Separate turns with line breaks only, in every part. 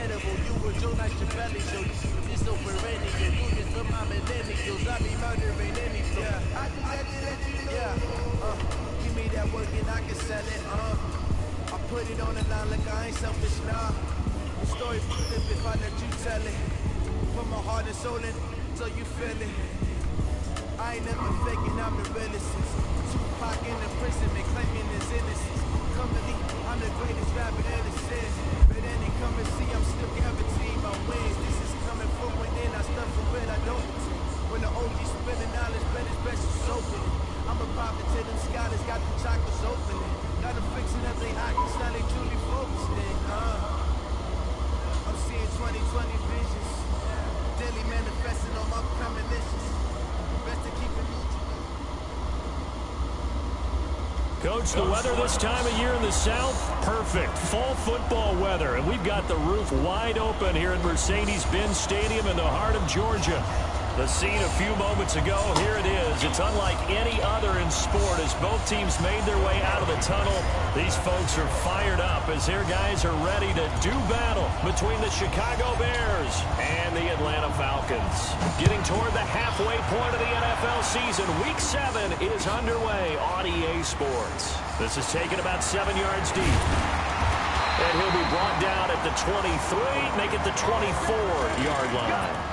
unforgettable. You were Joe like your belly, so this so perennial. Do this for my millennials. I be murdering any flow. Yeah, I just had to let you know. Yeah, give me that work and I can sell it. I put it on the line like I ain't selfish, nah. The story flip if I let you tell it. Put my heart and soul in, so you feel it. I ain't never faking, I'm the realest. Tupac in the prison, and claiming his innocence. Company, I'm the greatest rapper ever since. But then they come and see, I'm still guaranteeing my wins. This is coming from within, I stuff for it, I don't pretend. When the OG spilling knowledge, bet it's best you soaking it. I'm a prophet to them scholars, got the chakras opening. Got them fixing up they eyes, now they truly focused in. I'm seeing 2020 visions. Daily manifesting on my premonitions. Best to keep it moving.
Coach, the weather this time of year in the South, perfect. Fall football weather, and we've got the roof wide open here at Mercedes-Benz Stadium in the heart of Georgia. The scene a few moments ago, here it is. It's unlike any other in sport as both teams made their way out of the tunnel. These folks are fired up as their guys are ready to do battle between the Chicago Bears and the Atlanta Falcons. Getting toward the halfway point of the NFL season, Week 7 is underway on EA Sports. This is taken about 7 yards deep. And he'll be brought down at the 23, make it the 24-yard line.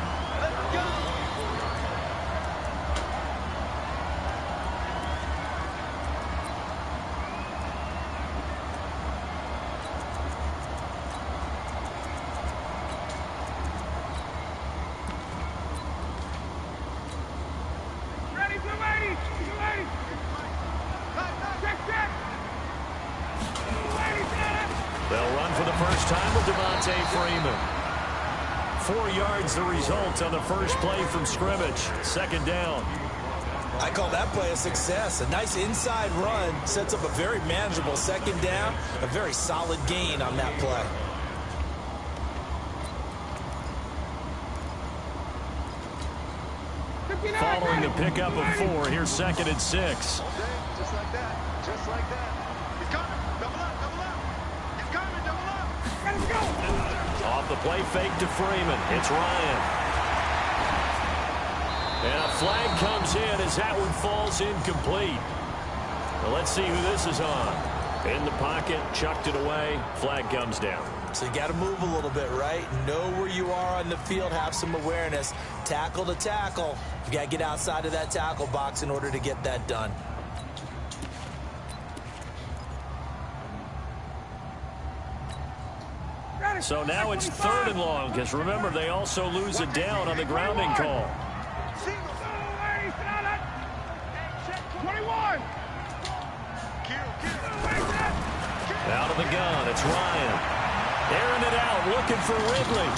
Freeman. 4 yards the result on the first play from scrimmage. Second down.
I call that play a success. A nice inside run sets up a very manageable second down. A very solid gain on that play.
Following the pickup of 4, here's 2nd and 6.
Just like that. Just like that. He's coming. Double up. Double up. He's coming. Double up. Let's go.
Off the play fake to Freeman. It's Ryan. And a flag comes in as that one falls incomplete. Well, let's see who this is on. In the pocket, chucked it away. Flag comes down.
So you got to move a little bit, right? Know where you are on the field. Have some awareness. Tackle to tackle. You got to get outside of that tackle box in order to get that done.
So now it's 3rd and long, because remember, they also lose it down on the grounding call.
21.
Out of the gun, it's Ryan. Airing it out, looking for Ridley.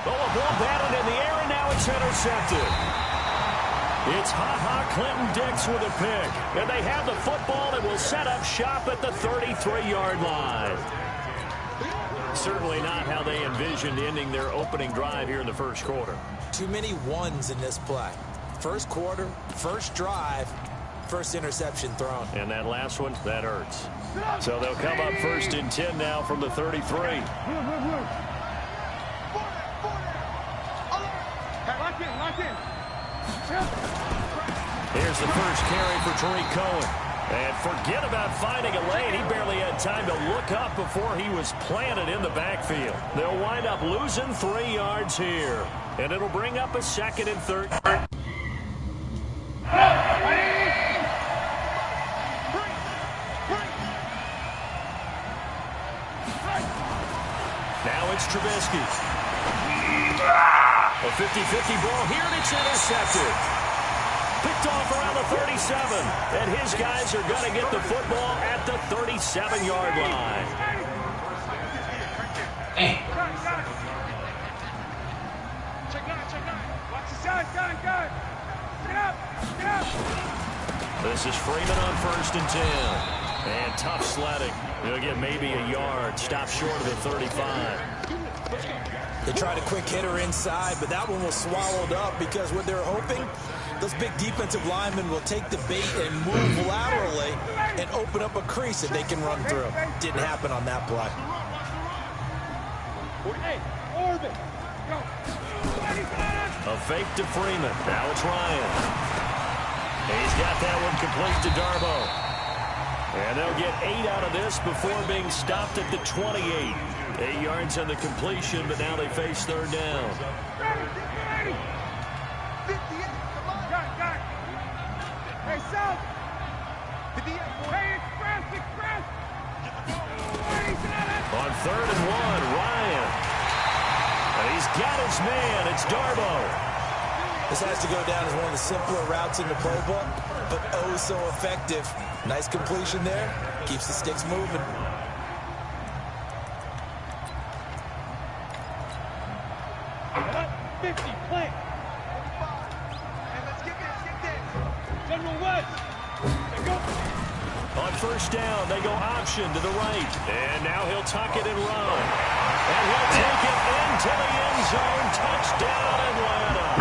Oh, a ball batted in the air, and now it's intercepted. It's Clinton Dix with a pick. And they have the football and will set up shop at the 33-yard line. Certainly not how they envisioned ending their opening drive here in the first quarter.
Too many ones in this play. First quarter, first drive, first interception thrown.
And that last one, that hurts. So they'll come up 1st and 10 now from the 33. Here's the first carry for Tariq Cohen. And forget about finding a lane. He barely had time to look up before he was planted in the backfield. They'll wind up losing 3 yards here. And it'll bring up a 2nd and 3. Now it's Trubisky. A 50-50 ball here, and it's intercepted. Picked off around the 37, and his guys are going to get the football at the 37-yard line. This is Freeman on 1st and 10. And tough sledding. He'll get maybe a yard. Stop short of the 35.
They tried a quick hitter inside, but that one was swallowed up because what they're hoping, those big defensive linemen will take the bait and move laterally and open up a crease that they can run through. Didn't happen on that play.
A fake to Freeman. Now it's Ryan. He's got that one complete to Darbo. And they'll get 8 out of this before being stopped at the 28. 8 yards on the completion, but now they face third down.
Hey, South! Hey, express!
On 3rd and 1, Ryan. And he's got his man. It's Darbo.
This has to go down as one of the simpler routes in the Pro Bowl, but oh so effective. Nice completion there. Keeps the sticks moving.
On first down, they go option to the right. And now he'll tuck it and run. And he'll take it into the end zone. Touchdown, Atlanta.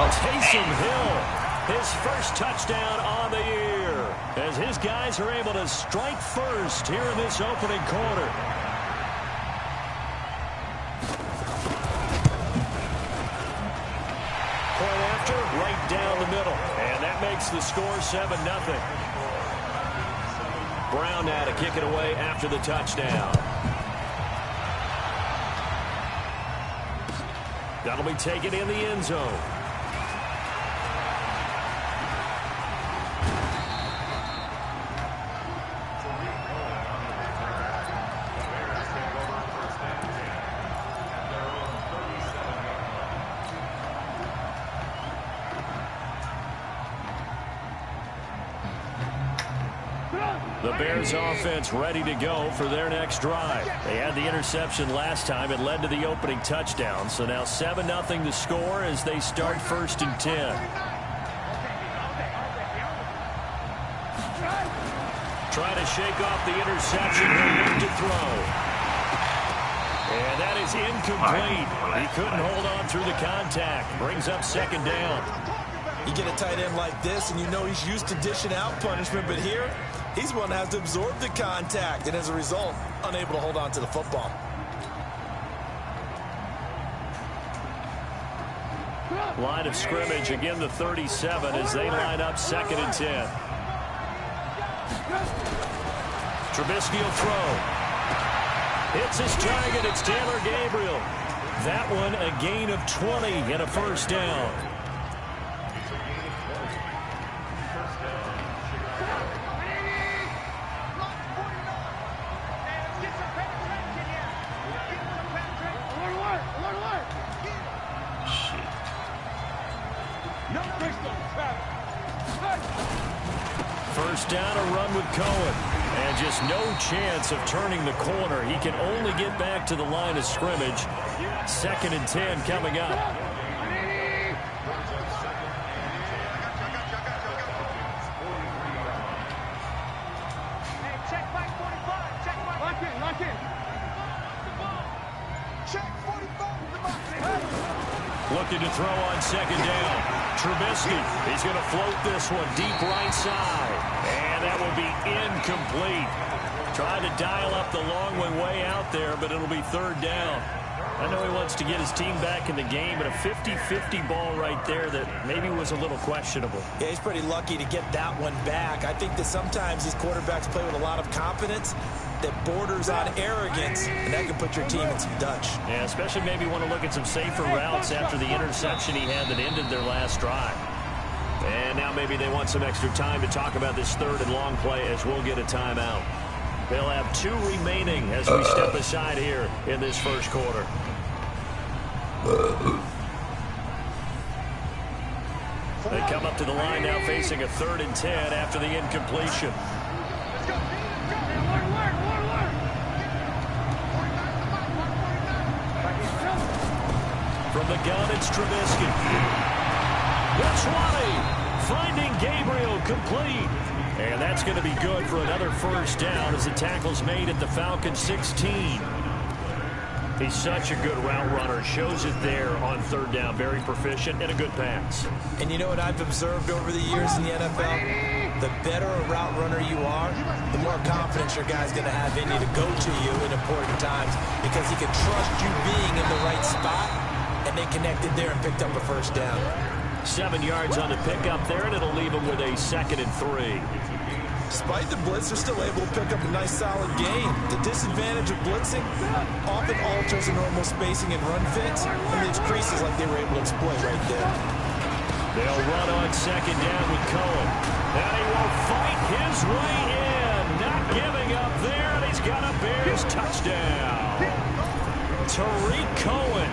Taysom Hill, his first touchdown on the year, as his guys are able to strike first here in this opening quarter. Point after, right down the middle. And that makes the score 7-0. Brown now to kick it away after the touchdown. That'll be taken in the end zone. The Bears offense ready to go for their next drive. They had the interception last time. It led to the opening touchdown. So now 7-0 the score as they start 1st and 10. Try to shake off the interception. He'll look to throw. And that is incomplete. He couldn't hold on through the contact. Brings up 2nd down.
You get a tight end like this, and you know he's used to dishing out punishment, but here, he's one that has to absorb the contact, and as a result, unable to hold on to the football.
Line of scrimmage, again the 37 as they line up 2nd and 10. Trubisky will throw. Hits his target. It's Taylor Gabriel. That one a gain of 20 and a 1st down. First down, a run with Cohen. And just no chance of turning the corner. He can only get back to the line of scrimmage. 2nd and 10 coming up. Looking to throw on 2nd down. Trubisky, he's going to float this one deep right side. And that will be incomplete. Trying to dial up the long way out there, but it'll be 3rd down. I know he wants to get his team back in the game, but a 50-50 ball right there that maybe was a little questionable.
Yeah, he's pretty lucky to get that one back. I think that sometimes these quarterbacks play with a lot of confidence that borders on arrogance, and that can put your team in some Dutch.
Yeah, especially maybe want to look at some safer routes after the interception he had that ended their last drive. And now maybe they want some extra time to talk about this 3rd and long play as we'll get a timeout. They'll have 2 remaining as we step aside here in this 1st quarter. They come up to the line now facing a 3rd and 10 after the incompletion. From the gun, it's Trubisky. The 20, finding Gabriel complete. And that's going to be good for another 1st down as the tackle's made at the Falcons 16. He's such a good route runner. Shows it there on third down. Very proficient and a good pass.
And you know what I've observed over the years in the NFL? The better a route runner you are, the more confidence your guy's going to have in you to go to you in important times because he can trust you being in the right spot, and they connected there and picked up a first down.
7 yards on the pickup there, and it'll leave him with a 2nd and 3.
Despite the blitz, they're still able to pick up a nice, solid gain. The disadvantage of blitzing often alters the normal spacing and run fits and leaves creases like they were able to exploit right there.
They'll run on 2nd down with Cohen. And he will fight his way in. Not giving up there, and he's got a Bears touchdown. Tariq Cohen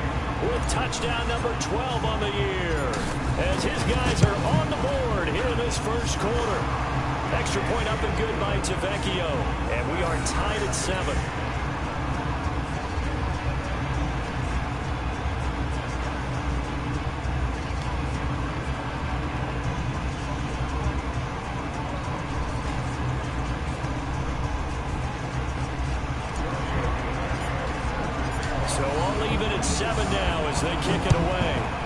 with touchdown number 12 on the year, as his guys are on the board here in this first quarter. Extra point up and good by Tavecchio, and we are tied at 7. So all even at 7 now as they kick it away.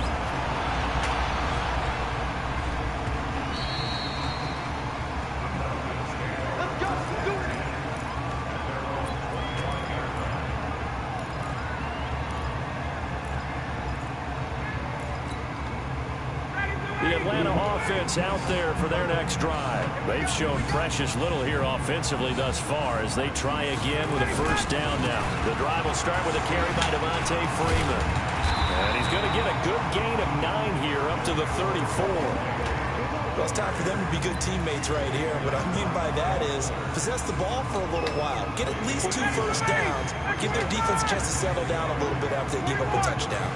The Atlanta offense out there for their next drive. They've shown precious little here offensively thus far as they try again with a first down now. The drive will start with a carry by Devontae Freeman. And he's going to get a good gain of 9 here up to the 34.
Well, it's time for them to be good teammates right here. What I mean by that is possess the ball for a little while. Get at least 2 first downs. Give their defense a chance to settle down a little bit after they give up a touchdown.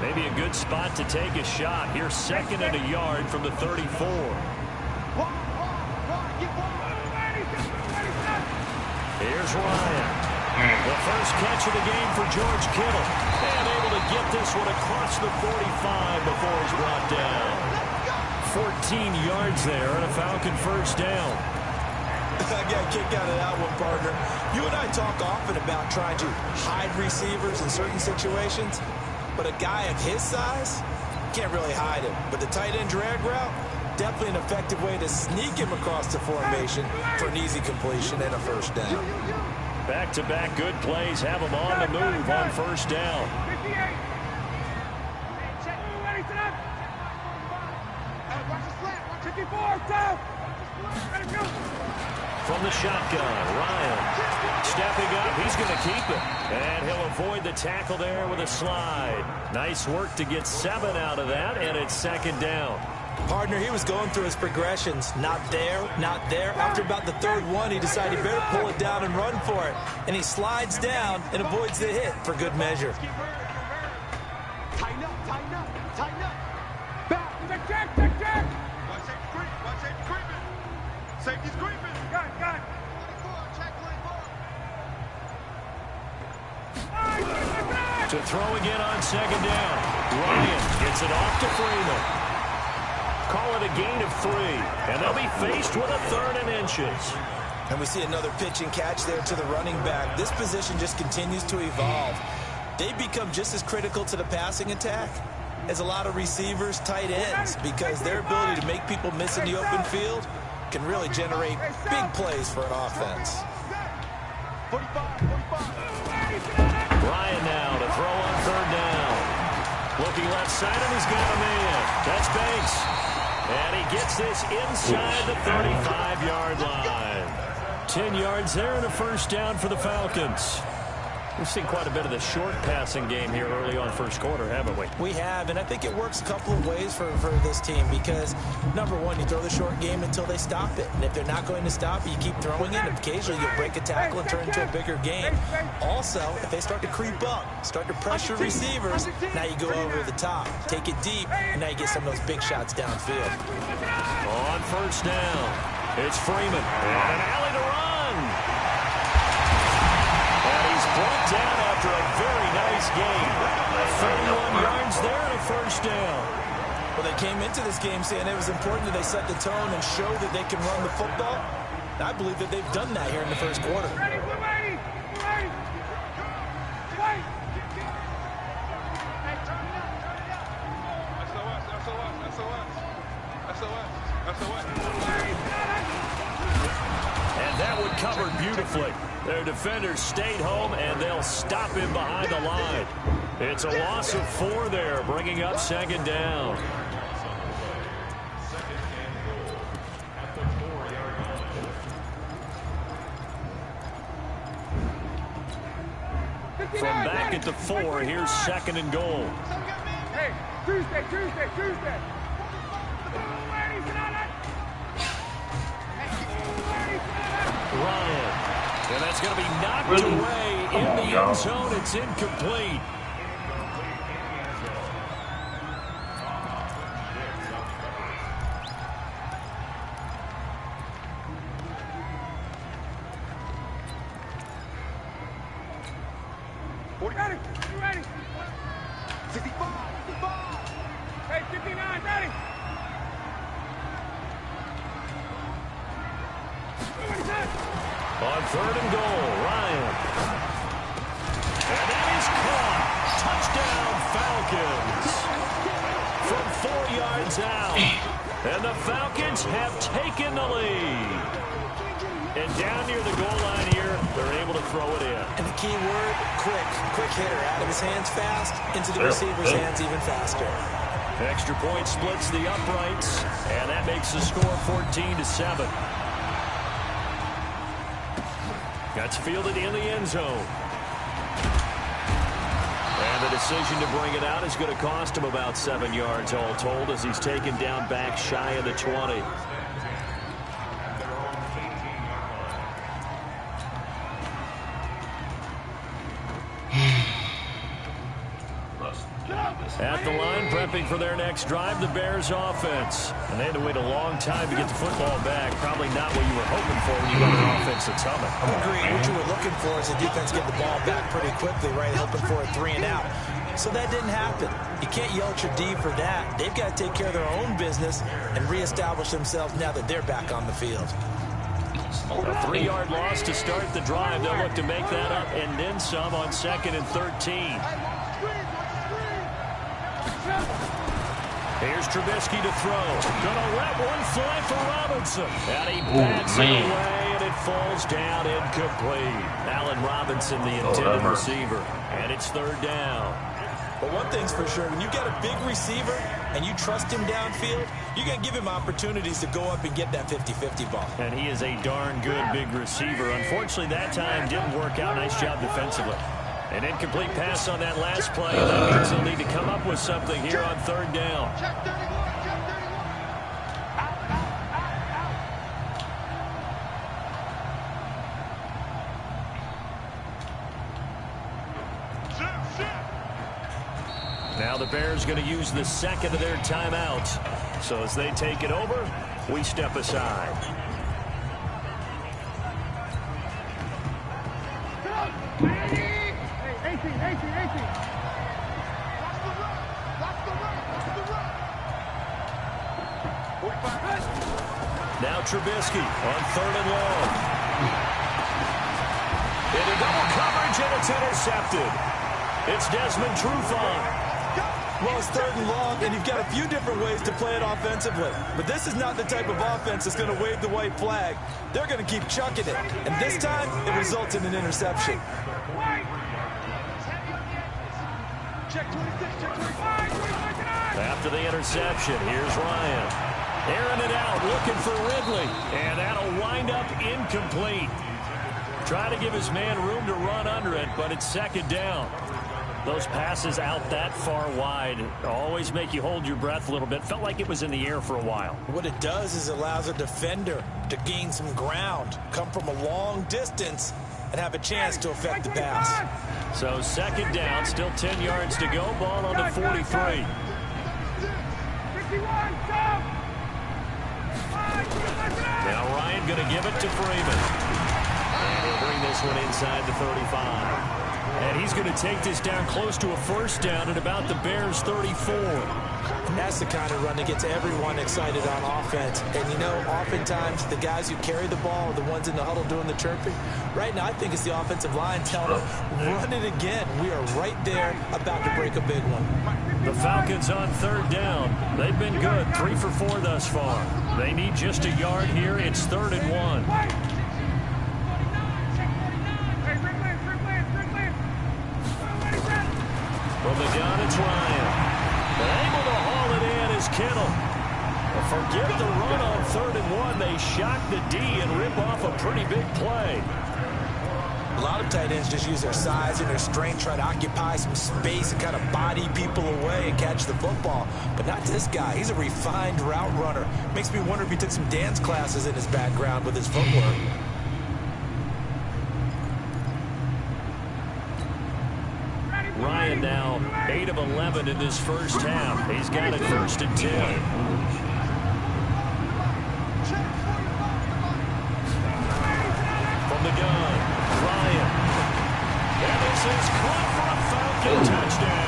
Maybe a good spot to take a shot. Here's 2nd and a yard from the 34. Here's Ryan. The first catch of the game for George Kittle. And able to get this one across the 45 before he's brought down. 14 yards there and a Falcon first down.
I got a kick out of that one, partner. You and I talk often about trying to hide receivers in certain situations. But a guy of his size, can't really hide him. But the tight end drag route, definitely an effective way to sneak him across the formation for an easy completion and a first down.
Back-to-back good plays have him on the move on first down. From the shotgun, Ryan stepping up. He's going to keep it. And he'll avoid the tackle there with a slide. Nice work to get 7 out of that, and it's 2nd down.
Partner, he was going through his progressions. Not there, not there. After about the 3rd one, he decided he better pull it down and run for it. And he slides down and avoids the hit for good measure.
Tighten up, tighten up, tighten up. Back, check. Watch safety creep, watch safety creeping. Safety's creeping. Got it. Check,
To throw again on 2nd down. Ryan gets it off to Freeman. Call it a gain of 3. And they'll be faced with a 3rd and inches.
And we see another pitch and catch there to the running back. This position just continues to evolve. They become just as critical to the passing attack as a lot of receivers, tight ends, because their ability to make people miss in the open field can really generate big plays for an offense.
45.
Ryan now to throw on 3rd down. Looking left side, and he's got a man. That's Banks. And he gets this inside the 35-yard line. 10 yards there and a first down for the Falcons. We've seen quite a bit of the short passing game here early on first quarter, haven't we?
We have, and I think it works a couple of ways for this team because, number one, you throw the short game until they stop it. And if they're not going to stop it, you keep throwing it. And occasionally you'll break a tackle and turn into a bigger game. Also, if they start to creep up, start to pressure receivers, now you go over the top, take it deep, and now you get some of those big shots downfield.
On first down, it's Freeman. And an alley to run. Brought down after a very nice game. 31 yards there and a first down.
Well, they came into this game saying it was important that they set the tone and show that they can run the football. I believe that they've done that here in the first quarter.
And that one covered beautifully. Their defenders stayed home, and they'll stop him behind the line. It's a loss of 4 there, bringing up second down. From back at the 4, here's second and goal.
Hey, Tuesday.
Ryan. And that's going to be knocked away in the end zone. It's incomplete.
Ready. 65. Hey, 59, ready.
On third and goal, Ryan. And that is caught. Touchdown, Falcons. From 4 yards out. And the Falcons have taken the lead. And down near the goal line here, they're able to throw it in.
And the key word, quick. Quick hitter. Out of his hands fast, into the receiver's hands even faster.
Extra point splits the uprights, and that makes the score 14-7. That's fielded in the end zone. And the decision to bring it out is going to cost him about 7 yards all told, as he's taken down back shy of the 20. At the line, prepping for their next drive, the Bears offense. And they had to wait a long time to get the football back. Probably not what you were hoping for when you got an offense that's humming.
Agreed. What you were looking for is the defense get the ball back pretty quickly, right? Hoping for a 3 and out. So that didn't happen. You can't yell at your D for that. They've got to take care of their own business and reestablish themselves now that they're back on the field.
A 3-yard loss to start the drive. They'll look to make that up and then some on 2nd and 13. Here's Trubisky to throw. Gonna let one fly for Robinson. And he bats it away, and it falls down incomplete. Allen Robinson, the intended receiver. And it's 3rd down.
But one thing's for sure, when you get a big receiver and you trust him downfield, you're going to give him opportunities to go up and get that 50-50 ball.
And he is a darn good big receiver. Unfortunately, that time didn't work out. Nice job defensively. An incomplete pass on that last play. That means they'll need to come up with something here on 3rd down. Now the Bears going to use the 2nd of their timeouts. So as they take it over, we step aside. Now Trubisky on 3rd and long. Into double coverage, and it's intercepted. It's Desmond Trufant.
Well, it's 3rd and long, and you've got a few different ways to play it offensively. But this is not the type of offense that's going to wave the white flag. They're going to keep chucking it. And this time, it results in an interception.
After the interception, here's Ryan. Airing it out, looking for Ridley. And that'll wind up incomplete. Trying to give his man room to run under it, but it's 2nd down. Those passes out that far wide always make you hold your breath a little bit. Felt like it was in the air for a while.
What it does is allows a defender to gain some ground, come from a long distance, and have a chance to affect the pass.
So 2nd down, still 10 yards to go. Ball on the 43. Now Ryan going to give it to Freeman. And he'll bring this one inside the 35. And he's going to take this down close to a first down at about the Bears' 34.
That's the kind of run that gets everyone excited on offense. And, you know, oftentimes the guys who carry the ball are the ones in the huddle doing the chirping. Right now, I think it's the offensive line telling them, run it again. We are right there about to break a big one.
The Falcons on third down. They've been good, 3 for 4 thus far. They need just a yard here. It's 3rd and 1. From the gun, it's Ryan. Able to haul it in is Kittle. Forget the run on 3rd and 1. They shock the D and rip off a pretty big play.
A lot of tight ends just use their size and their strength, try to occupy some space and kind of body people away and catch the football. But not this guy. He's a refined route runner. Makes me wonder if he took some dance classes in his background with his footwork.
Ryan now 8 of 11 in this first half. He's got it 1st and 10. From the gun, Ryan. And this is caught for a Falcon touchdown.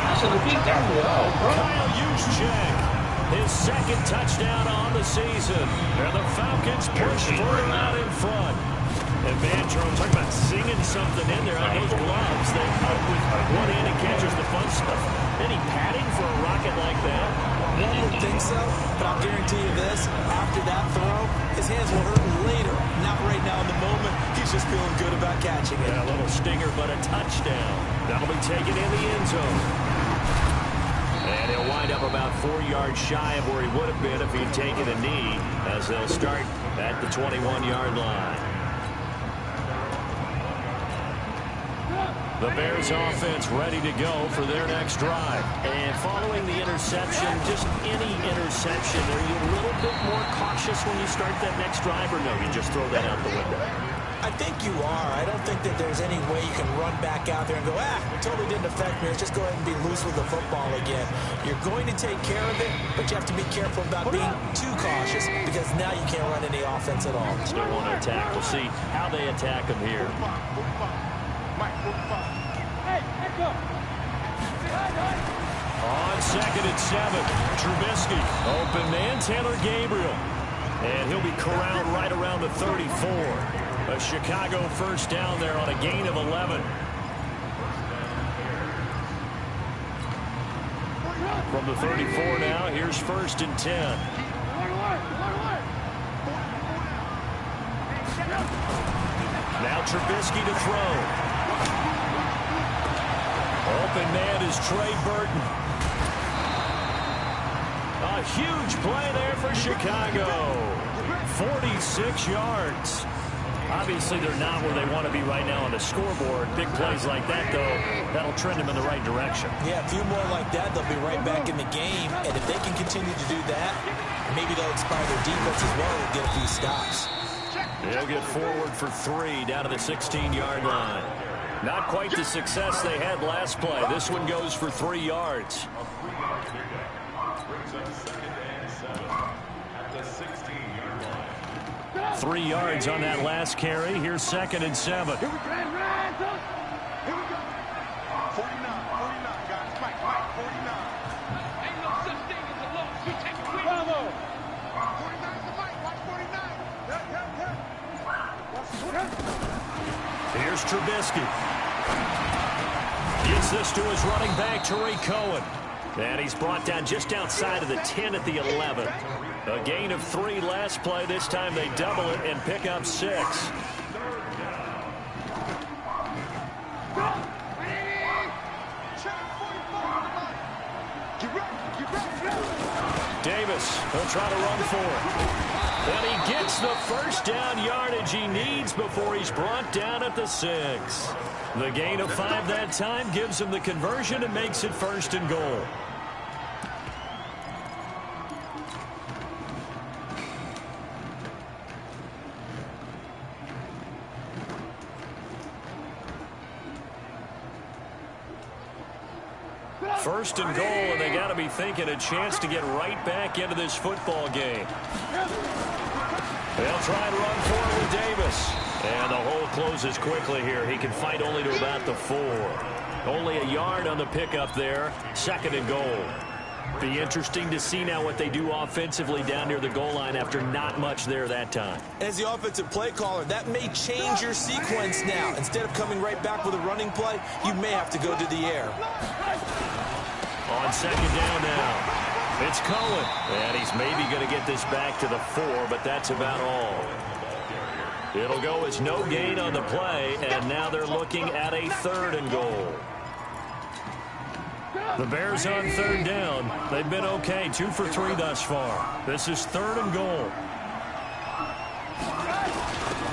Kyle Juszczyk, his 2nd touchdown on the season. And the Falcons push further out in front. And Van Jerome, talking about singing something in there on those gloves. They up with one hand and catches the fun stuff. Any padding for a rocket like that?
One would think so, but I'll guarantee you this. After that throw, his hands will hurt later. Not right now in the moment. He's just feeling good about catching it.
Yeah, a little stinger, but a touchdown. That'll be taken in the end zone. And he'll wind up about 4 yards shy of where he would have been if he'd taken a knee, as they'll start at the 21-yard line. The Bears offense ready to go for their next drive. And following the interception, just any interception, are you a little bit more cautious when you start that next drive, or no, you just throw that out the window?
I think you are. I don't think that there's any way you can run back out there and go, it totally didn't affect me. Let's just go ahead and be loose with the football again. You're going to take care of it, but you have to be careful about being too cautious, because now you can't run any offense at all.
Still want to attack. We'll see how they attack him here. On 2nd and 7, Trubisky, open man, Taylor Gabriel. And he'll be corralled right around the 34. A Chicago first down there on a gain of 11. From the 34 now, here's 1st and 10. Now Trubisky to throw. Open man is Trey Burton. A huge play there for Chicago. 46 yards. Obviously, they're not where they want to be right now on the scoreboard. Big plays like that, though, that'll trend them in the right direction.
Yeah, a few more like that, they'll be right back in the game. And if they can continue to do that, maybe they'll inspire their defense as well and get a few stops.
They'll get forward for 3 down to the 16-yard line. Not quite the success they had last play. This one goes for 3 yards. 3 yards on that last carry. Here's 2nd and 7.
Here we go. 49, guys. Mike, 49. Ain't no such thing as a loss. We take it with us. 49 is the Mike. Watch 49.
Here's Trubisky. Gets this to his running back, Tariq Cohen. And he's brought down just outside of the 10 at the 11. A gain of 3 last play. This time they double it and pick up 6. Davis, he'll try to run for it. And he gets the first down yardage he needs before he's brought down at the 6. The gain of 5 that time gives him the conversion and makes it 1st and goal. First and goal, and they got to be thinking a chance to get right back into this football game. They'll try to run for it with Davis. And the whole closes quickly here. He can fight only to about the 4. Only a yard on the pickup there. 2nd and goal. Be interesting to see now what they do offensively down near the goal line after not much there that time.
As the offensive play caller, that may change your sequence now. Instead of coming right back with a running play, you may have to go to the air.
On 2nd down now. It's Cohen. And he's maybe going to get this back to the 4, but that's about all. It'll go as no gain on the play, and now they're looking at a 3rd and goal. The Bears on 3rd down. They've been okay, 2 for 3 thus far. This is 3rd and goal.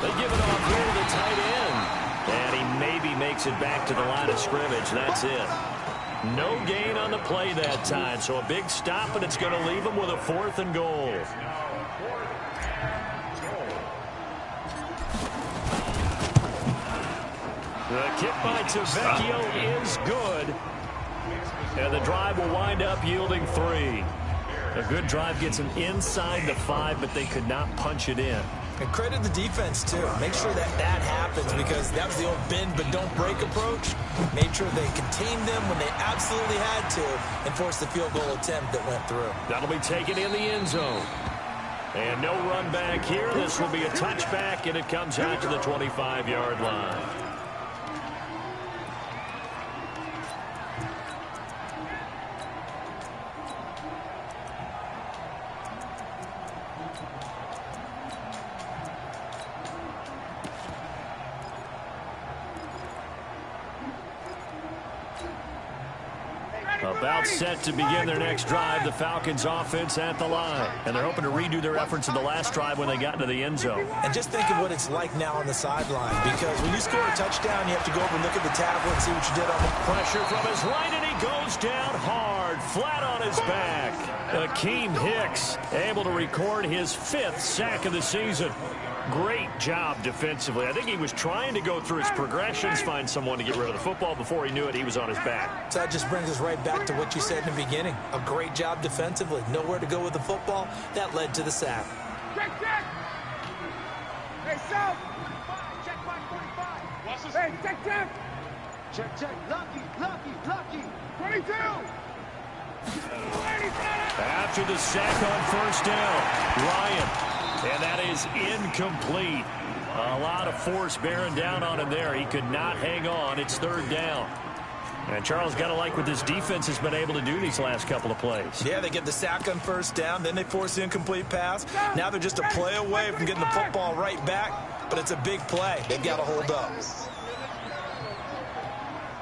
They give it off here to the tight end. And he maybe makes it back to the line of scrimmage. That's it. No gain on the play that time. So a big stop, and it's going to leave them with a 4th and goal. The kick by Tavecchio is good. And the drive will wind up yielding 3. A good drive gets them inside the 5, but they could not punch it in.
And credit the defense, too. Make sure that happens, because that was the old bend but don't break approach. Made sure they contained them when they absolutely had to and forced the field goal attempt that went through.
That'll be taken in the end zone. And no run back here. This will be a touchback, and it comes out to the 25-yard line. About set to begin their next drive. The Falcons offense at the line. And they're hoping to redo their efforts in the last drive when they got into the end zone.
And just think of what it's like now on the sideline. Because when you score a touchdown, you have to go over and look at the tablet and see what you did on the
pressure from his right, and he goes down hard, flat on his back. Akeem Hicks able to record his 5th sack of the season. Great job defensively. I think he was trying to go through his progressions, find someone to get rid of the football. Before he knew it, he was on his back.
So that just brings us right back to what you said in the beginning. A great job defensively. Nowhere to go with the football. That led to the sack.
Check, check. Hey, South. Check 545. What's this? Hey, check, check. Check, check. Lucky, lucky, lucky. 22.
After the sack on 1st down, Ryan. And that is incomplete. A lot of force bearing down on him there. He could not hang on. It's 3rd down. And Charles, got to like what this defense has been able to do these last couple of plays.
Yeah, they get the sack on 1st down. Then they force the incomplete pass. Now they're just a play away from getting the football right back. But it's a big play. They've got to hold up.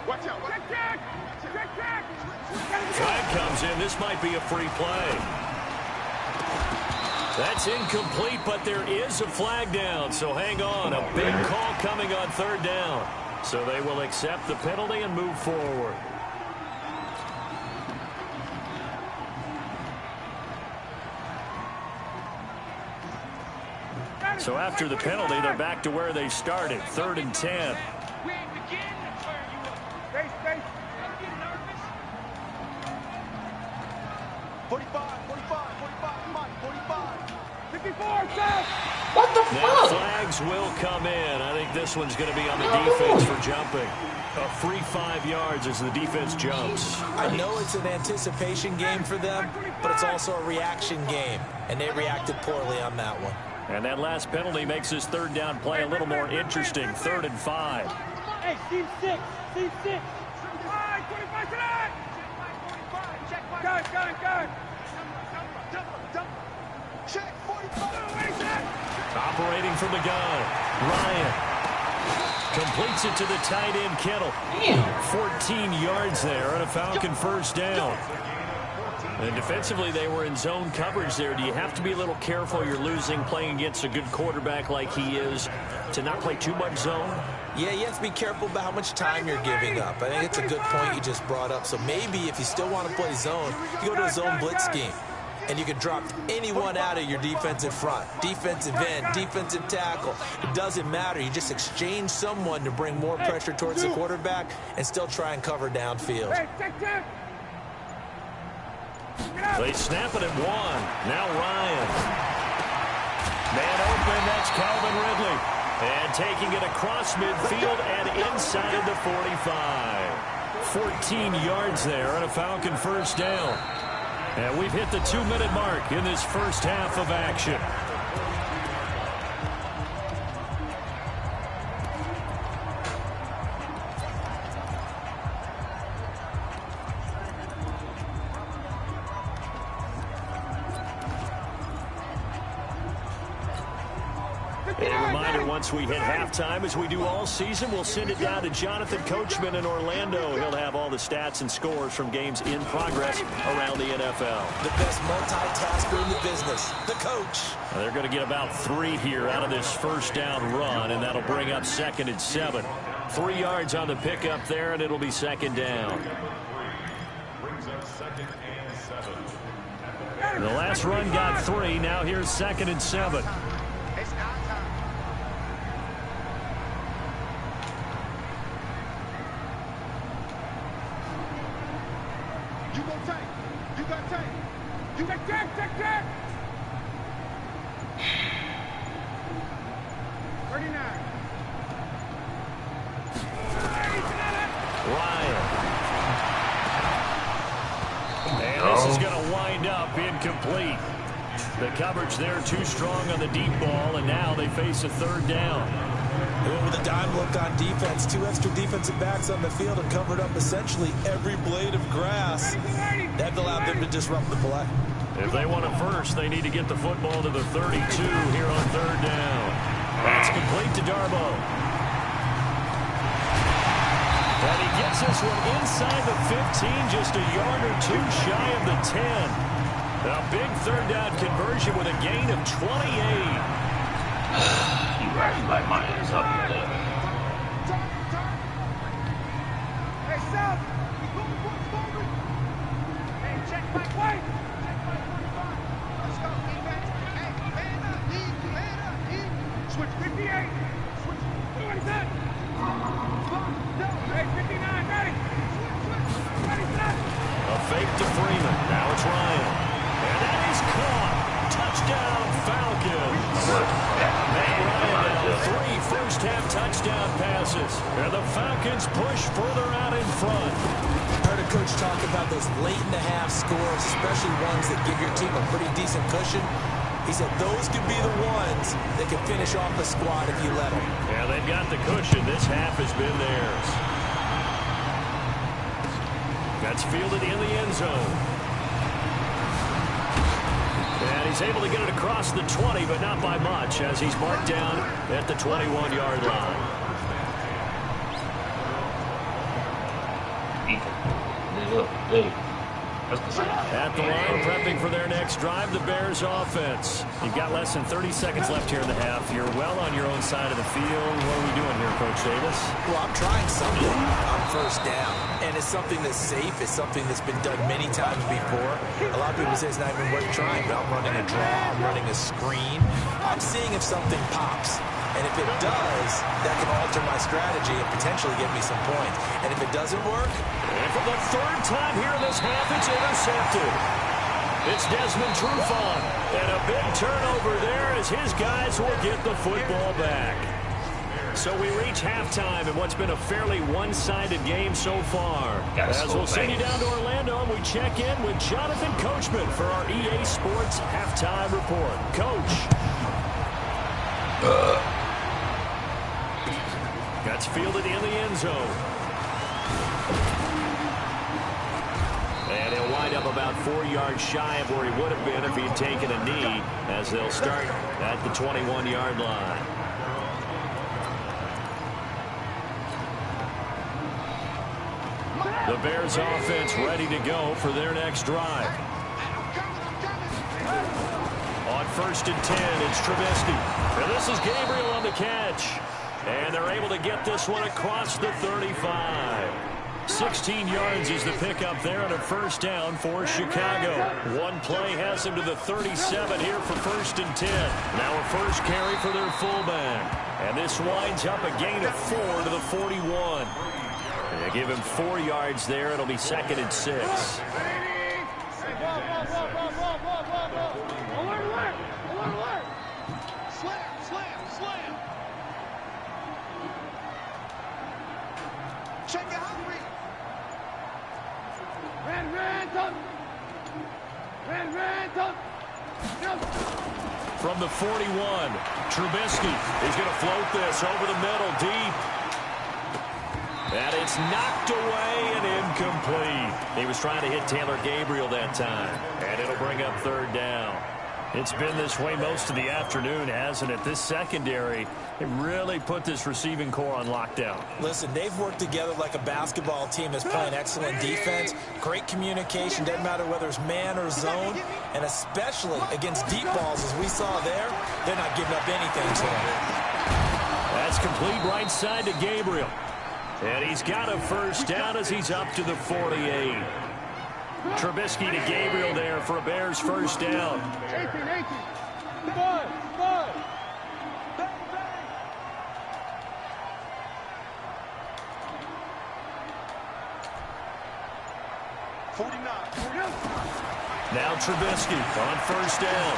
Watch out. Check, check. Check, check.
Flag comes in. This might be a free play. That's incomplete, but there is a flag down, so hang on. A big call coming on 3rd down. So they will accept the penalty and move forward. So after the penalty, they're back to where they started, 3rd and 10.
We ain't begin to turn you up. Space, space. Don't get nervous. 45, 45, 45, come on, 45. 54, Seth.
What the fuck?
Flags will come in. I think this one's going to be on the defense for jumping. A free 5 yards as the defense jumps.
I know it's an anticipation game for them, but it's also a reaction game, and they reacted poorly on that one.
And that last penalty makes this 3rd down play a little more interesting. 3rd and 5.
Hey, Steve 6. Steve 6. 25 tonight. Gun. Check 45.
Operating from the gun. Ryan completes it to the tight end, Kittle. 14 yards there and a Falcon 1st down. And defensively, they were in zone coverage there. Do you have to be a little careful? You're losing playing against a good quarterback like he is to not play too much zone?
Yeah, you have to be careful about how much time you're giving up. I think it's a good point you just brought up. So maybe if you still want to play zone, you go to a zone blitz scheme. And you can drop anyone out of your defensive front. Defensive end, defensive tackle. It doesn't matter. You just exchange someone to bring more pressure towards the quarterback and still try and cover downfield.
They snap it at 1. Now Ryan. Man open, that's Calvin Ridley. And taking it across midfield and inside the 45. 14 yards there and a Falcon first down. And we've hit the 2-minute mark in this first half of action. Once we hit halftime, as we do all season, we'll send it down to Jonathan Coachman in Orlando. He'll have all the stats and scores from games in progress around the NFL.
The best multitasker in the business, the coach.
Now they're going to get about 3 here out of this first down run, and that'll bring up 2nd and 7. 3 yards on the pickup there, and it'll be 2nd down. The last run got 3. Now here's 2nd and 7. Incomplete. The coverage there too strong on the deep ball, and now they face a 3rd down.
With a dime look on defense, 2 extra defensive backs on the field and covered up essentially every blade of grass. That allowed them to disrupt the play.
If they want a first, they need to get the football to the 32 here on 3rd down. That's complete to Darboh. And he gets this one inside the 15, just a yard or 2 shy of the 10. A big 3rd down conversion with a gain of 28.
You actually like my hands up with that.
Hey, South! Hey, check my way! Check my 45. Let's go, defense. Hey, man up, switch 58. Switch. What is that? No, hey, 59, ready. Switch. Ready, set.
A fake to Freeman. Now it's Ryan. And that is caught. Touchdown, Falcons. Matt Ryan now 3 first-half touchdown passes. And the Falcons push further out in front.
I heard a coach talk about those late-in-the-half scores, especially ones that give your team a pretty decent cushion. He said those could be the ones that can finish off the squad if you let them.
Yeah, they've got the cushion. This half has been theirs. That's fielded in the end zone. And he's able to get it across the 20, but not by much, as he's marked down at the 21-yard line. At the line, prepping for their next drive, the Bears offense. You've got less than 30 seconds left here in the half. You're well on your own side of the field. What are we doing here, Coach Davis?
Well, I'm trying something on 1st down. And it's something that's safe. It's something that's been done many times before. A lot of people say it's not even worth trying, but I'm running a draw. I'm running a screen. I'm seeing if something pops. And if it does, that can alter my strategy and potentially get me some points. And if it doesn't work...
And for the 3rd time here in this half, it's intercepted. It's Desmond Trufant. And a big turnover there as his guys will get the football back. So we reach halftime in what's been a fairly one-sided game so far. As we'll send you down to Orlando, and we check in with Jonathan Coachman for our EA Sports Halftime Report. Coach. That's fielded in the end zone. And he'll wind up about 4 yards shy of where he would have been if he had taken a knee, as they'll start at the 21-yard line. The Bears offense ready to go for their next drive. On 1st and 10, it's Trubisky. And this is Gabriel on the catch. And they're able to get this one across the 35. 16 yards is the pickup there on a 1st down for Chicago. One play has him to the 37 here for 1st and 10. Now a first carry for their fullback. And this winds up a gain of 4 to the 41. They give him 4 yards there. It'll be 2nd and 6.
Check it out.
From the 41, Trubisky is going to float this over the middle deep. And it's knocked away and incomplete. He was trying to hit Taylor Gabriel that time. And it'll bring up third down. It's been this way most of the afternoon, hasn't it? This secondary, it really put this receiving core on lockdown.
Listen, they've worked together like a basketball team that's playing excellent defense, great communication, doesn't matter whether it's man or zone, and especially against deep balls, as we saw there, they're not giving up anything to them.
That's complete right side to Gabriel. And he's got a first down as he's up to the 48. Trubisky to Gabriel there for a Bears first down.
18. Five. 49.
Now Trubisky on first down.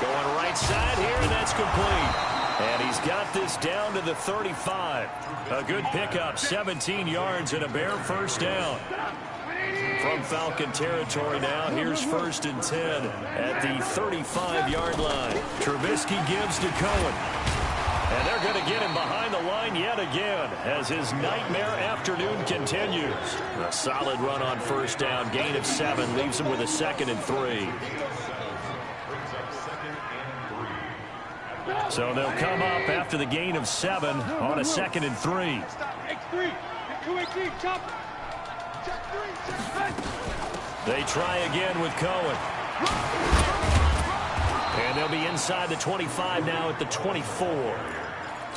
Going right side here, and that's complete. And he's got this down to the 35. A good pickup, 17 yards and a Bear first down. From Falcon territory now, here's 1st and 10 at the 35-yard line. Trubisky gives to Cohen. And they're going to get him behind the line yet again as his nightmare afternoon continues. A solid run on first down, gain of 7, leaves him with a 2nd and 3. So they'll come up after the gain of 7 on a 2nd and 3.
X3. 218. Chop.
They try again with Cohen. And they'll be inside the 25 now at the 24.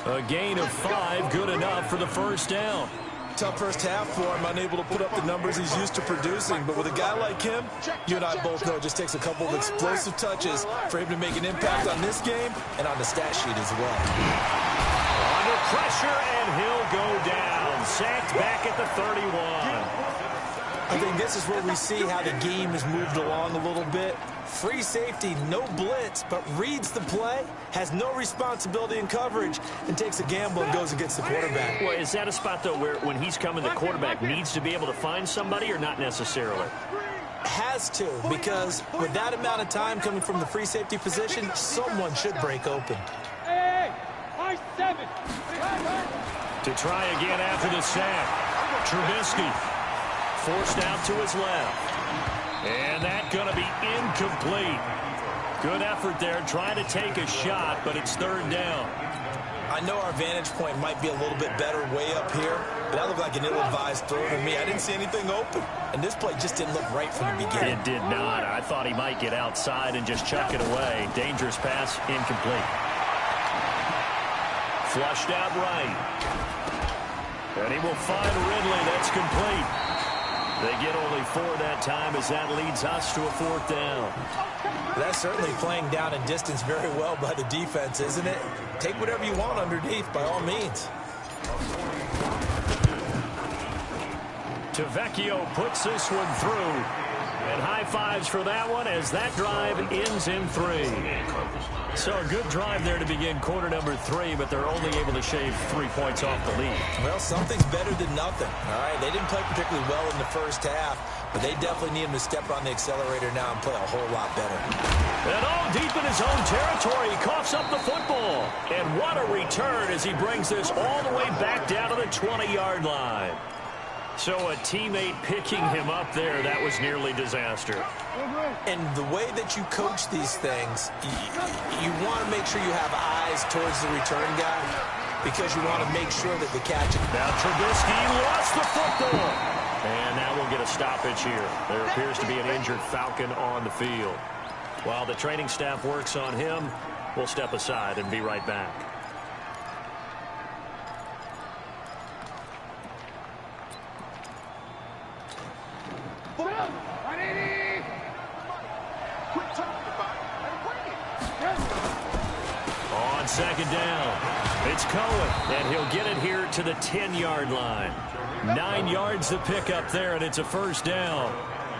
A gain of 5, good enough for the first down.
Tough first half for him, unable to put up the numbers he's used to producing. But with a guy like him, you and I both know it just takes a couple of explosive touches for him to make an impact on this game and on the stat sheet as well.
Under pressure, and he'll go down. Sacked back at the 31.
I think this is where we see how the game has moved along a little bit. Free safety, no blitz, but reads the play, has no responsibility in coverage, and takes a gamble and goes against the quarterback.
Well, is that a spot, though, where when he's coming, the quarterback needs to be able to find somebody or not necessarily?
Has to, because with that amount of time coming from the free safety position, someone should break open.
Hey, high 7.
To try again after the sack. Trubisky forced out to his left. And that's going to be incomplete. Good effort there, trying to take a shot, but it's third down.
I know our vantage point might be a little bit better way up here, but that looked like an ill-advised throw to me. I didn't see anything open, and this play just didn't look right from the beginning.
It did not. I thought he might get outside and just chuck it away. Dangerous pass, incomplete. Flushed out right. And he will find Ridley. That's complete. They get only 4 that time as that leads us to a 4th down.
That's certainly playing down in distance very well by the defense, isn't it? Take whatever you want underneath, by all means.
Tavecchio puts this one through. And high fives for that one as that drive ends in 3. So a good drive there to begin quarter number 3, but they're only able to shave 3 points off the lead.
Well, something's better than nothing. All right, they didn't play particularly well in the first half, but they definitely need him to step on the accelerator now and play a whole lot better.
And all deep in his own territory, he coughs up the football. And what a return as he brings this all the way back down to the 20-yard line. So a teammate picking him up there, that was nearly disaster.
And the way that you coach these things, you want to make sure you have eyes towards the return guy because you want to make sure that the catch.
Now Trubisky lost the football. And now we'll get a stoppage here. There appears to be an injured Falcon on the field. While the training staff works on him, we'll step aside and be right back. On second down, it's Cohen, and he'll get it here to the 10-yard line. 9 yards to pick up there, and it's a first down.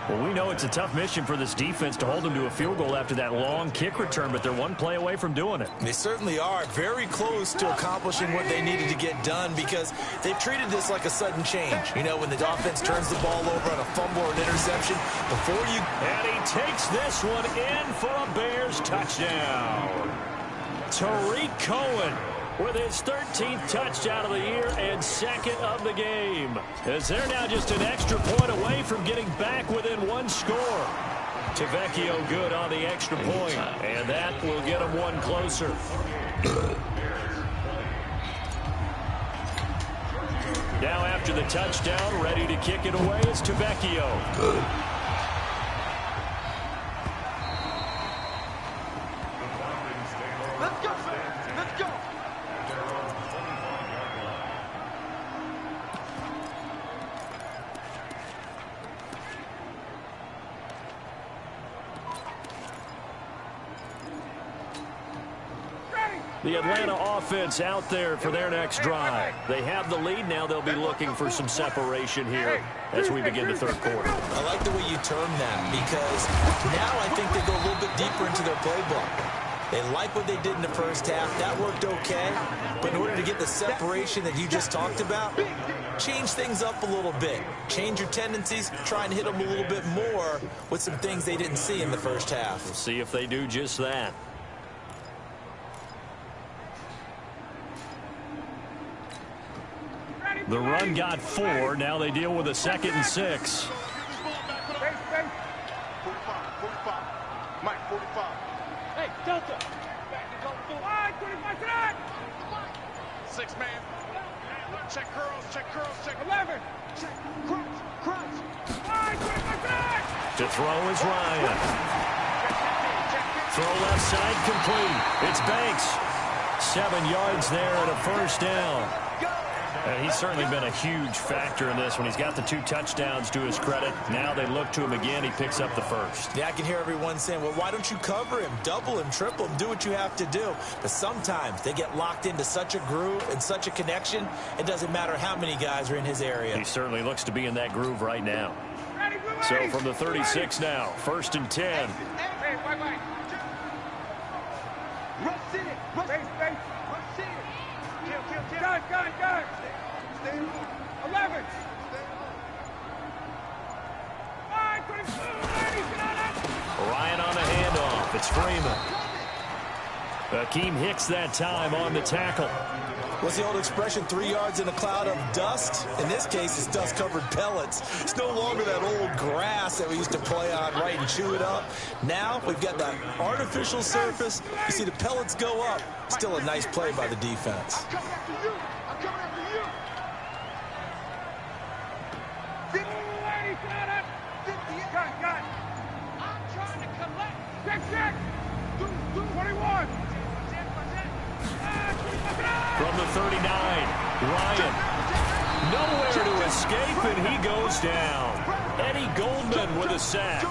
Well, we know it's a tough mission for this defense to hold them to a field goal after that long kick return, but they're one play away from doing it.
They certainly are very close to accomplishing what they needed to get done because they've treated this like a sudden change. You know, when the offense turns the ball over on a fumble or an interception, before you...
And he takes this one in for a Bears touchdown. Tariq Cohen with his 13th touchdown of the year and second of the game, as they're now just an extra point away from getting back within one score. Tavecchio good on the extra point, and that will get them one closer. Now after the touchdown, ready to kick it away is Tavecchio.
Let's go. Let's go.
The Atlanta offense out there for their next drive. They have the lead. Now they'll be looking for some separation here as we begin the third quarter.
I like the way you term that because now I think they go a little bit deeper into their playbook. They like what they did in the first half. That worked okay. But in order to get the separation that you just talked about, change things up a little bit. Change your tendencies. Try and hit them a little bit more with some things they didn't see in the first half.
We'll see if they do just that. The run got 4. Now they deal with a 2nd and 6.
Base. 45. Mike, 45. Hey, Delta. Wide, 25 tonight. 6 man. Check curls, check 11. Check, crunch. Wide, 25 tonight.
To throw is Ryan. Throw left side complete. It's Banks. 7 yards there and a first down. And he's certainly been a huge factor in this when he's got the 2 touchdowns to his credit. Now they look to him again. He picks up the first.
Yeah, I can hear everyone saying, well, why don't you cover him, double him, triple him, do what you have to do. But sometimes they get locked into such a groove and such a connection, it doesn't matter how many guys are in his area.
He certainly looks to be in that groove right now. So from the 36 now, 1st and 10.
Hey, wait. Rush in it. Rush in it. Kill. Gun. 11. 5, 22.
Ryan on the handoff. It's Freeman. Akeem Hicks that time on the tackle.
What's the old expression, 3 yards in a cloud of dust? In this case, it's dust-covered pellets. It's no longer that old grass that we used to play on, right, and chew it up. Now we've got that artificial surface. You see the pellets go up. Still a nice play by the defense.
I'm coming after you. Got. I'm trying to collect. Check. 21.
From the 39, Ryan. Nowhere to escape, and he goes down. Eddie Goldman with a sack.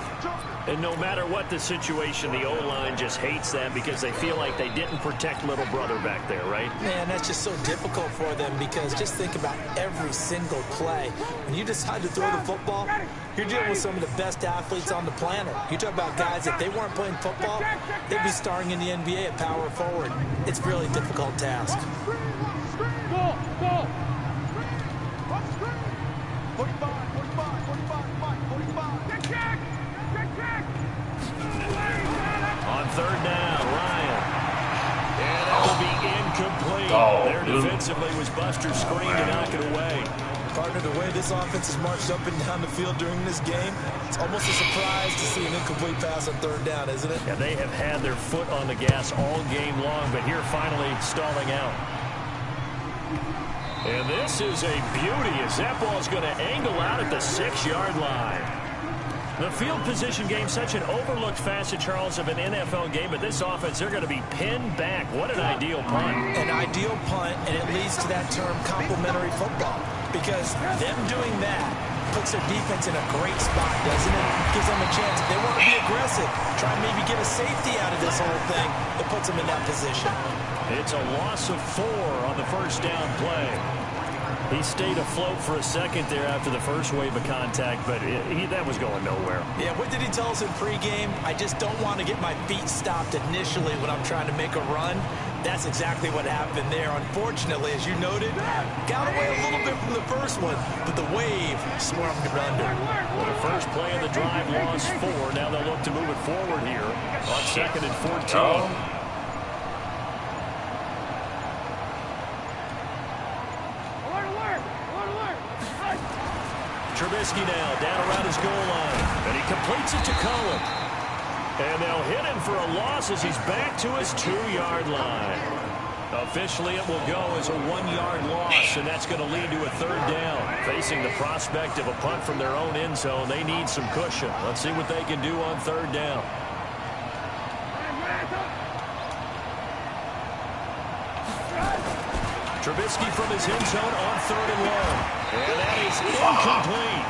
And no matter what the situation, the O-line just hates that because they feel like they didn't protect little brother back there, right?
Man, that's just so difficult for them because just think about every single play. When you decide to throw the football, you're dealing with some of the best athletes on the planet. You talk about guys, if they weren't playing football, they'd be starring in the NBA at power forward. It's a really difficult task.
Ball. 45. Check.
On 3rd down, Ryan. And that will be incomplete. There defensively was Buster screen to knock it away.
Partner, the way this offense has marched up and down the field during this game, it's almost a surprise to see an incomplete pass on 3rd down, isn't it?
Yeah, they have had their foot on the gas all game long, but here finally stalling out. And this is a beauty as that ball's going to angle out at the 6-yard line. The field position game, such an overlooked facet, Charles, of an NFL game, but this offense, they're going to be pinned back. What an ideal punt.
An ideal punt, and it leads to that term complementary football. Because them doing that puts their defense in a great spot, doesn't it? Gives them a chance. If they want to be aggressive, try and maybe get a safety out of this whole thing, it puts them in that position.
It's a loss of 4 on the 1st down play. He stayed afloat for a second there after the first wave of contact, but that was going nowhere.
Yeah, what did he tell us in pregame? I just don't want to get my feet stopped initially when I'm trying to make a run. That's exactly what happened there. Unfortunately, as you noted, got away a little bit from the first one, but the wave swarmed him under.
Well, the first play of the drive lost 4. Now they'll look to move it forward here on 2nd and 14. Trubisky now down around his goal line, and he completes it to Cullen. And they'll hit him for a loss as he's back to his 2-yard line. Officially, it will go as a 1-yard loss, and that's going to lead to a 3rd down. Facing the prospect of a punt from their own end zone, they need some cushion. Let's see what they can do on 3rd down. Trubisky from his end zone on 3rd and long. And that is incomplete.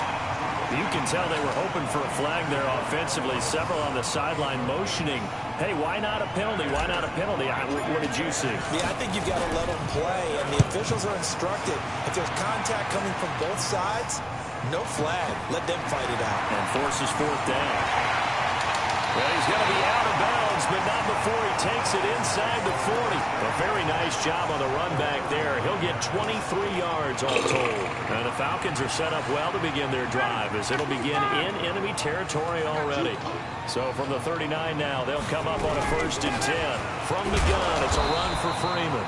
You can tell they were hoping for a flag there offensively. Several on the sideline motioning. Hey, why not a penalty? Why not a penalty? What did you see?
Yeah, I think you've got to let them play, and the officials are instructed. If there's contact coming from both sides, no flag. Let them fight it out.
And forces 4th down. Well, he's going to be out of bounds, but not before he takes it inside the 40. A very nice job on the run back there. He'll get 23 yards all told. And the Falcons are set up well to begin their drive as it'll begin in enemy territory already. So from the 39 now, they'll come up on a 1st and 10. From the gun, it's a run for Freeman.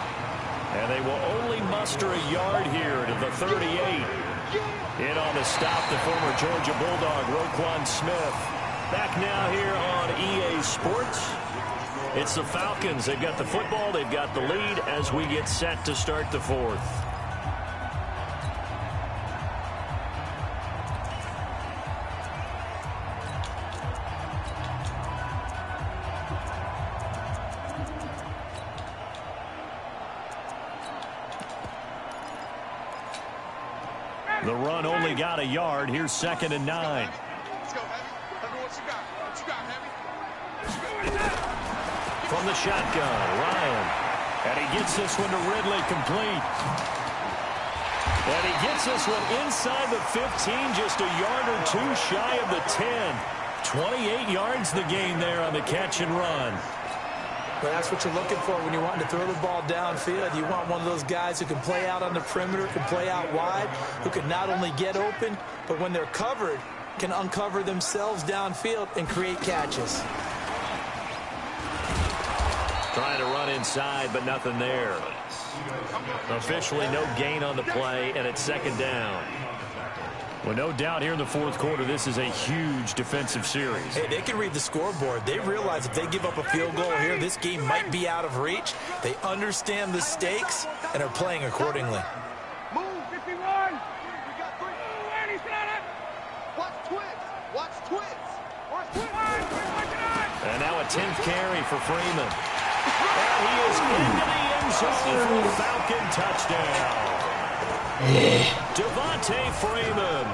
And they will only muster a yard here to the 38. In on the stop, the former Georgia Bulldog, Roquan Smith. Back now here on EA Sports. It's the Falcons. They've got the football. They've got the lead as we get set to start the 4th. The run only got a yard. Here's 2nd and 9. From the shotgun, Ryan. And he gets this one to Ridley, complete. And he gets this one inside the 15, just a yard or 2 shy of the 10. 28 yards the gain there on the catch and run.
Well, that's what you're looking for when you're wanting to throw the ball downfield. You want one of those guys who can play out on the perimeter, can play out wide, who can not only get open, but when they're covered, can uncover themselves downfield and create catches.
Trying to run inside, but nothing there. Officially no gain on the play, and it's 2nd down. Well, no doubt here in the 4th quarter, this is a huge defensive series.
Hey, they can read the scoreboard. They realize if they give up a field goal here, this game might be out of reach. They understand the stakes and are playing accordingly.
Move, 51. We got 3. And he's got it. Watch twins. Watch twins. Watch twins.
And now a 10th carry for Freeman. And he is into the end zone for a Falcon touchdown. Devontae Freeman,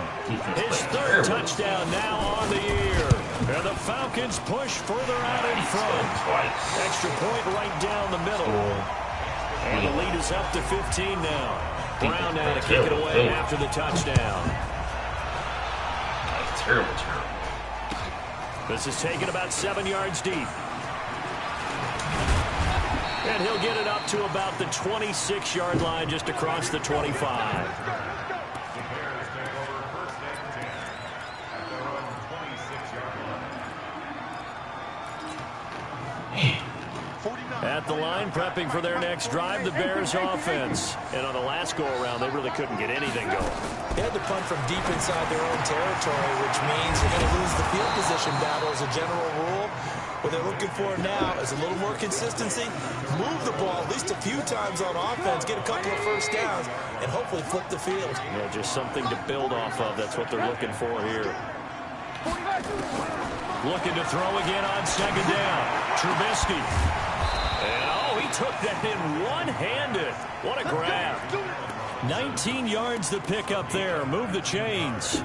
his 3rd touchdown now on the year. And the Falcons push further out in front. Extra point right down the middle. And the lead is up to 15 now. Brown now to kick it away after the touchdown.
That's terrible.
This is taken about 7 yards deep. And he'll get it up to about the 26-yard line, just across the 25. At the line, prepping for their next drive, the Bears offense. And on the last go-around, they really couldn't get anything going.
They had to punt from deep inside their own territory, which means you're going to lose the field position battle as a general rule. What they're looking for now is a little more consistency, move the ball at least a few times on offense, get a couple of 1st downs, and hopefully flip the field.
Yeah, just something to build off of. That's what they're looking for here. Looking to throw again on 2nd down. Trubisky. And, he took that in one-handed. What a grab. 19 yards the pick up there. Move the chains.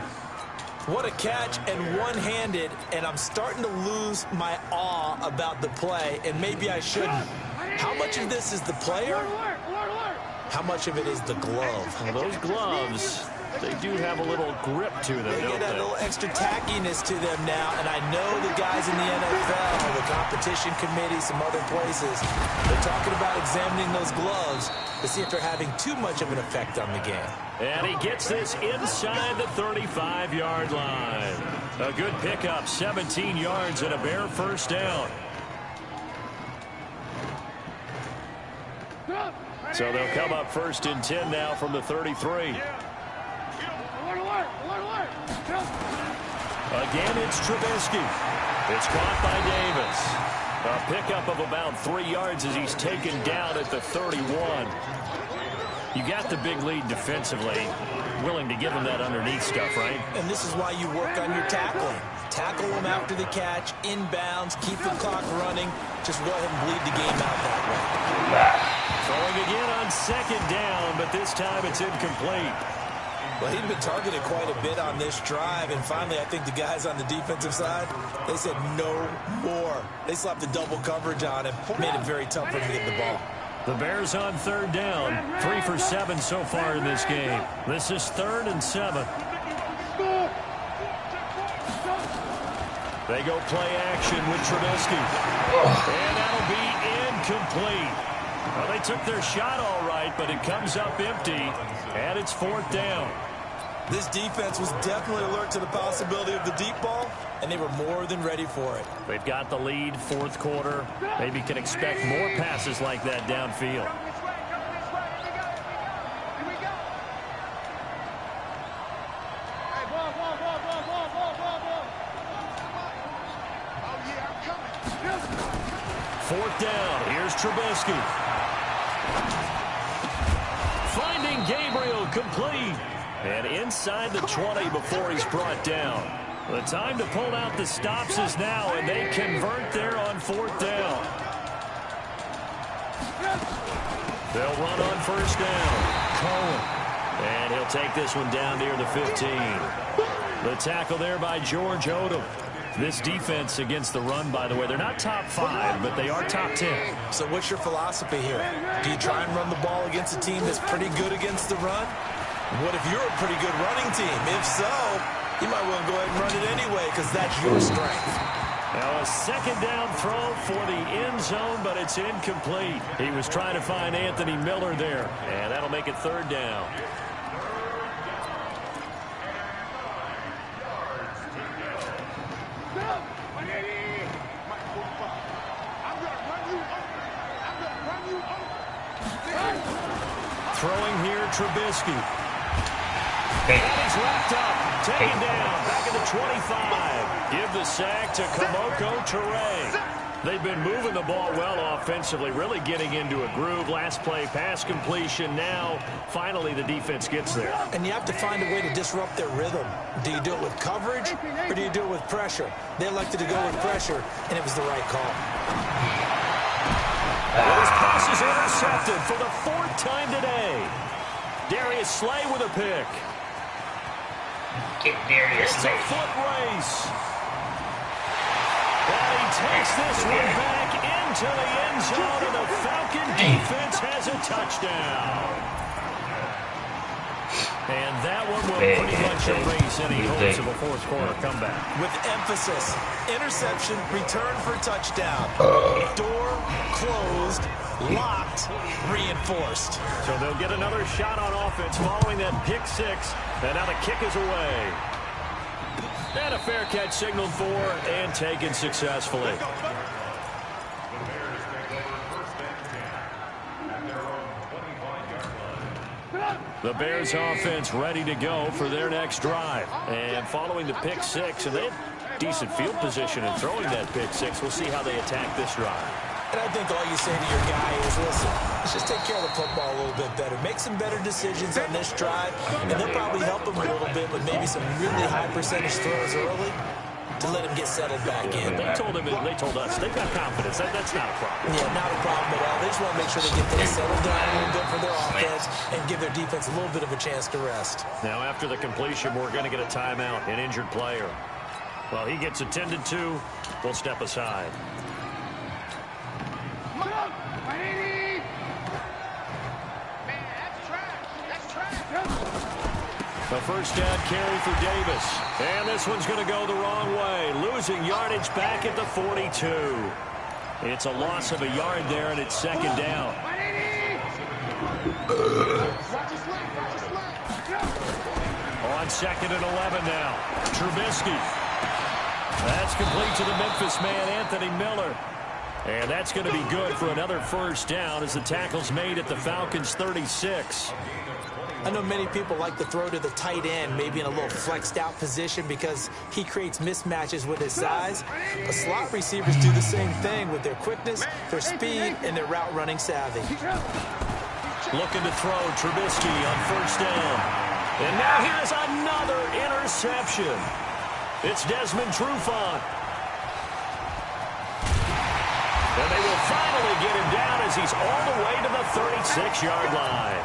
What a catch, and one-handed, and I'm starting to lose my awe about the play, and maybe I shouldn't. How much of this is the player, How much of it is the glove?
Well, those gloves, they do have a little grip to them,
They
don't
get a
they?
little extra tackiness to them now, and I know the guys in the NFL, the competition committee, some other places, they're talking about examining those gloves to see if they're having too much of an effect on the game.
And he gets this inside the 35-yard line. A good pickup, 17 yards and a Bear first down. So they'll come up first and 10 now from the 33. Again, it's Trubisky. It's caught by Davis. A pickup of about 3 yards as he's taken down at the 31. You got the big lead defensively. Willing to give him that underneath stuff, right?
And this is why you work on your tackling. Tackle them after the catch, inbounds, keep the clock running. Just go ahead and bleed the game out that way.
Throwing again on second down, but this time it's incomplete.
Well, he'd been targeted quite a bit on this drive, and finally I think the guys on the defensive side, they said no more. They slapped the double coverage on him, made it very tough for him to get the ball.
The Bears on third down, 3 for 7 so far in this game. This is 3rd and 7. They go play action with Trubisky. And that'll be incomplete. Well, they took their shot all right, but it comes up empty, and it's 4th down.
This defense was definitely alert to the possibility of the deep ball, and they were more than ready for it.
They've got the lead, 4th quarter. Maybe can expect more passes like that downfield. Fourth down. Here's Trubisky. Finding Gabriel complete. And inside the 20 before he's brought down. The time to pull out the stops is now, and they convert there on 4th down. They'll run on first down. Cohen. And he'll take this one down near the 15. The tackle there by George Odom. This defense against the run, by the way, they're not top 5, but they are top 10.
So what's your philosophy here? Do you try and run the ball against a team that's pretty good against the run? What if you're a pretty good running team? If so, you might well go ahead and run it anyway because that's your strength.
Now a second down throw for the end zone, but it's incomplete. He was trying to find Anthony Miller there, and that'll make it 3rd down. Throwing here, Trubisky. And he's wrapped up, taken down, back at the 25. Give the sack to Kamoko Toure. They've been moving the ball well offensively, really getting into a groove. Last play, pass completion. Now, finally, the defense gets there.
And you have to find a way to disrupt their rhythm. Do you do it with coverage, or do you do it with pressure? They elected to go with pressure, and it was the right call.
Well, his pass is intercepted for the 4th time today. Darius Slay with a pick.
Get Darius
It's a
Slay.
foot race. And he takes this one back into the end zone, and the Falcon defense has a touchdown. And that one will pretty much erase any hopes of a 4th quarter comeback.
With emphasis, interception, return for touchdown. Door closed, locked, reinforced.
So they'll get another shot on offense following that pick 6. And now the kick is away. And a fair catch signaled for and taken successfully. The Bears offense ready to go for their next drive. And following the pick 6, and they had decent field position in throwing that pick 6. We'll see how they attack this drive.
And I think all you say to your guy is, listen, let's just take care of the football a little bit better. Make some better decisions on this drive, and they'll probably help him a little bit with maybe some really high percentage throws early to let him get settled back in.
They told us they've got confidence. That's not a problem.
Yeah, not a problem at all. They just want to make sure they get things settled down a little bit for their offense and give their defense a little bit of a chance to rest.
Now, after the completion, we're going to get a timeout, an injured player. Well, he gets attended to. We'll step aside. A first down carry for Davis. And this one's going to go the wrong way. Losing yardage back at the 42. It's a loss of a yard there, and it's second down. On second and 11 now. Trubisky. That's complete to the Memphis man, Anthony Miller. And that's going to be good for another first down as the tackle's made at the Falcons' 36.
I know many people like to throw to the tight end, maybe in a little flexed out position because he creates mismatches with his size. But slot receivers do the same thing with their quickness, their speed, and their route running savvy.
Looking to throw Trubisky on first down. And now here's another interception. It's Desmond Trufant. And they will finally get him down as he's all the way to the 36-yard line.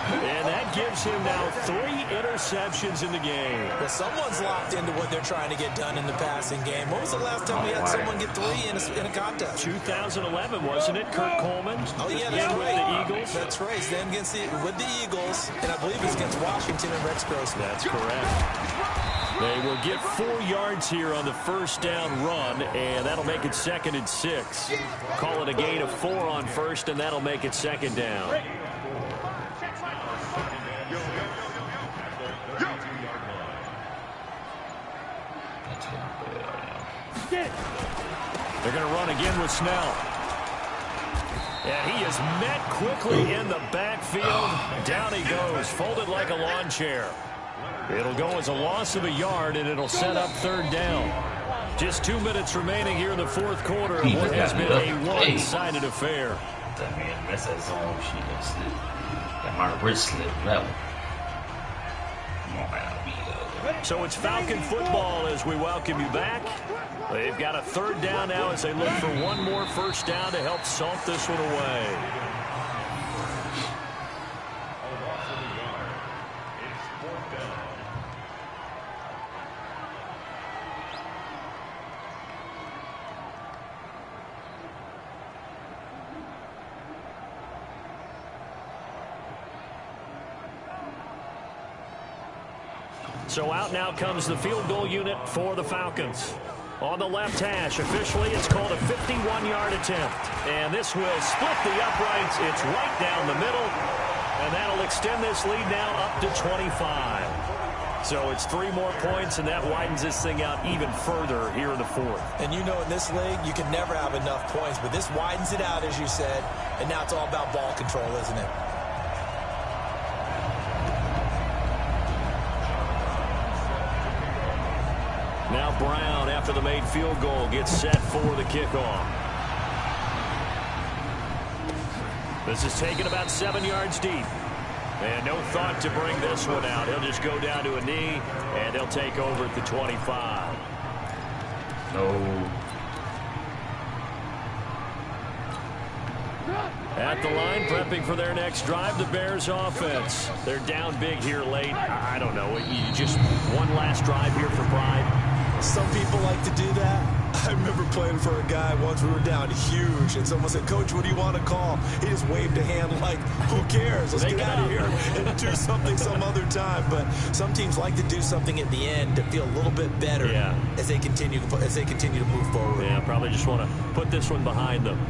And that gives him now 3 interceptions in the game.
Well, someone's locked into what they're trying to get done in the passing game. When was the last time we had someone get 3 in a contest?
2011, wasn't it? Kurt Coleman.
Oh, yeah, that's right.
With the Eagles.
That's right. Then with the Eagles, and I believe it's against Washington and Rex Grossman.
That's correct. They will get 4 yards here on the first down run, and that'll make it second and 6. Call it a gain of 4 on first, and that'll make it second down. They're going to run again with Snell. And he is met quickly in the backfield. Down he goes, folded like a lawn chair. It'll go as a loss of a yard, and it'll set up third down. Just 2 minutes remaining here in the fourth quarter of what has been a one-sided affair.
That's that zone shit. That's it. Got my wrist slipped. That one. Come on, man.
So it's Falcon football as we welcome you back. They've got a third down now as they look for one more first down to help salt this one away. So out now comes the field goal unit for the Falcons. On the left hash, officially it's called a 51-yard attempt. And this will split the uprights. It's right down the middle. And that'll extend this lead now up to 25. So it's 3 more points, and that widens this thing out even further here in the fourth.
And you know in this league, you can never have enough points. But this widens it out, as you said. And now it's all about ball control, isn't it?
Now Brown, after the made field goal, gets set for the kickoff. This is taken about 7 yards deep. And no thought to bring this one out. He'll just go down to a knee, and they'll take over at the 25.
No.
At the line, prepping for their next drive, the Bears offense. They're down big here late. I don't know. You just one last drive here for pride.
Some people like to do that. I remember playing for a guy once. We were down huge, and someone said, "Coach, what do you want to call?" He just waved a hand like, "Who cares? Let's get out of here and do something some other time." But some teams like to do something at the end to feel a little bit better as they continue to move forward.
Yeah, probably just want to put this one behind them.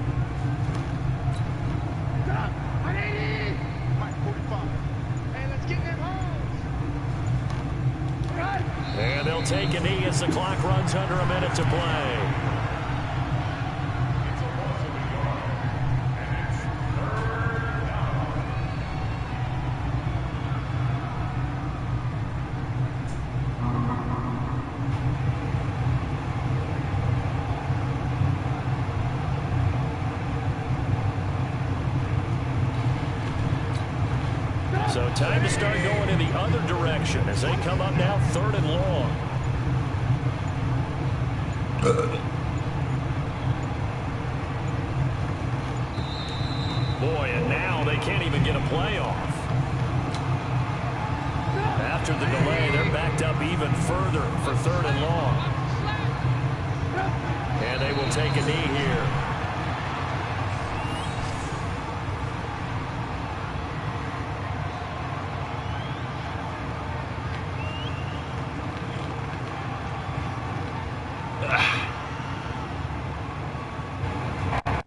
And they'll take a knee as the clock runs under a minute to play. So time to start going in the other direction as they come up now 3rd and long. Boy, and now they can't even get a play off. After the delay, they're backed up even further for 3rd and long. And they will take a knee here.
Ugh.